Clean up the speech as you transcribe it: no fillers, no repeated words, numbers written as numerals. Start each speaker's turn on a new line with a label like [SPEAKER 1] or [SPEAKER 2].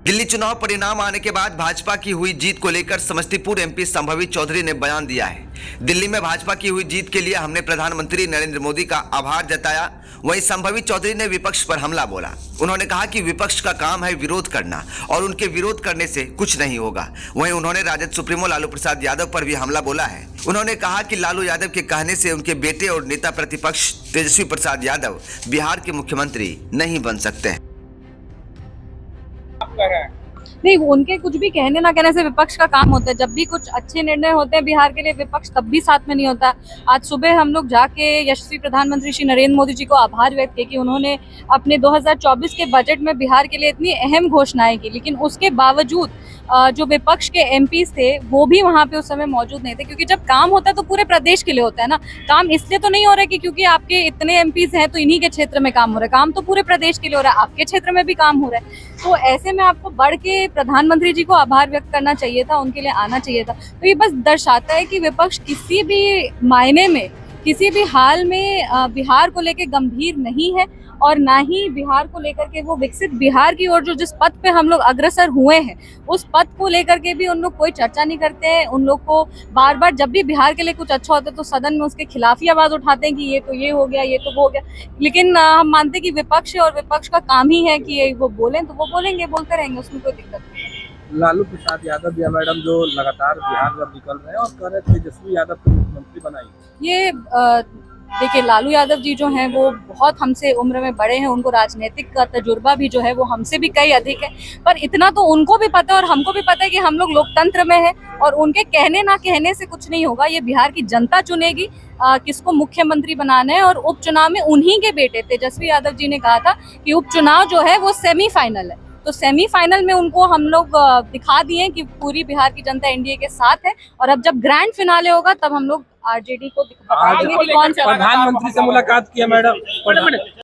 [SPEAKER 1] दिल्ली चुनाव परिणाम आने के बाद भाजपा की हुई जीत को लेकर समस्तीपुर एमपी संभवी चौधरी ने बयान दिया है। दिल्ली में भाजपा की हुई जीत के लिए हमने प्रधानमंत्री नरेंद्र मोदी का आभार जताया। वहीं संभवी चौधरी ने विपक्ष पर हमला बोला। उन्होंने कहा कि विपक्ष का काम है विरोध करना और उनके विरोध करने से कुछ नहीं होगा। वहीं उन्होंने राजद सुप्रीमो लालू प्रसाद यादव पर भी हमला बोला है। उन्होंने कहा कि लालू यादव के कहने से उनके बेटे और नेता प्रतिपक्ष तेजस्वी प्रसाद यादव बिहार के मुख्यमंत्री नहीं बन सकते हैं।
[SPEAKER 2] नहीं, उनके कुछ भी कहने ना कहने से विपक्ष का काम होता है। जब भी कुछ अच्छे निर्णय होते हैं बिहार के लिए, विपक्ष तब भी साथ में नहीं होता। आज सुबह हम लोग जाके यशस्वी प्रधानमंत्री श्री नरेंद्र मोदी जी को आभार व्यक्त किया कि उन्होंने अपने 2024 के बजट में बिहार के लिए इतनी अहम घोषणाएं की, लेकिन उसके बावजूद जो विपक्ष के एमपीज थे वो भी वहाँ पे उस समय मौजूद नहीं थे। क्योंकि जब काम होता है तो पूरे प्रदेश के लिए होता है ना। काम इसलिए तो नहीं हो रहा है कि क्योंकि आपके इतने एमपीज हैं तो इन्हीं के क्षेत्र में काम हो रहा है। काम तो पूरे प्रदेश के लिए हो रहा है, आपके क्षेत्र में भी काम हो रहा है। तो ऐसे में आपको बढ़ के प्रधानमंत्री जी को आभार व्यक्त करना चाहिए था, उनके लिए आना चाहिए था। तो ये बस दर्शाता है कि विपक्ष किसी भी मायने में, किसी भी हाल में बिहार को लेकर गंभीर नहीं है और ना ही बिहार को लेकर के वो विकसित बिहार की ओर जो जिस पथ पे हम लोग अग्रसर हुए हैं उस पथ को लेकर के भी उन लोग कोई चर्चा नहीं करते हैं। उन लोग को बार बार जब भी बिहार के लिए कुछ अच्छा होता है तो सदन में उसके खिलाफ ही आवाज उठाते हैं कि ये तो ये हो गया, ये तो वो हो गया। लेकिन हम मानते हैं कि विपक्ष है और विपक्ष का काम ही है कि वो बोलें तो वो बोलेंगे, बोलते रहेंगे, उसमें कोई दिक्कत नहीं।
[SPEAKER 3] लालू प्रसाद यादव या मैडम जो लगातार बिहार में निकल रहे हैं और कह रहे थे तेजस्वी यादव को मुख्यमंत्री बनाएंगे।
[SPEAKER 2] ये देखिए, लालू यादव जी जो हैं वो बहुत हमसे उम्र में बड़े हैं, उनको राजनीतिक का तजुर्बा भी जो है वो हमसे भी कई अधिक है। पर इतना तो उनको भी पता है और हमको भी पता है कि हम लोग लोकतंत्र में हैं और उनके कहने ना कहने से कुछ नहीं होगा। ये बिहार की जनता चुनेगी किसको मुख्यमंत्री बनाना है। और उपचुनाव में उन्हीं के बेटे तेजस्वी यादव जी ने कहा था कि उपचुनाव जो है वो सेमीफाइनल है। तो सेमीफाइनल में उनको हम लोग दिखा दिए कि पूरी बिहार की जनता एनडीए के साथ है और अब जब ग्रैंड फिनाले होगा तब हम लोग आरजेडी को दिखाएंगे कि कौन सा।
[SPEAKER 3] प्रधानमंत्री से मुलाकात किया मैडम।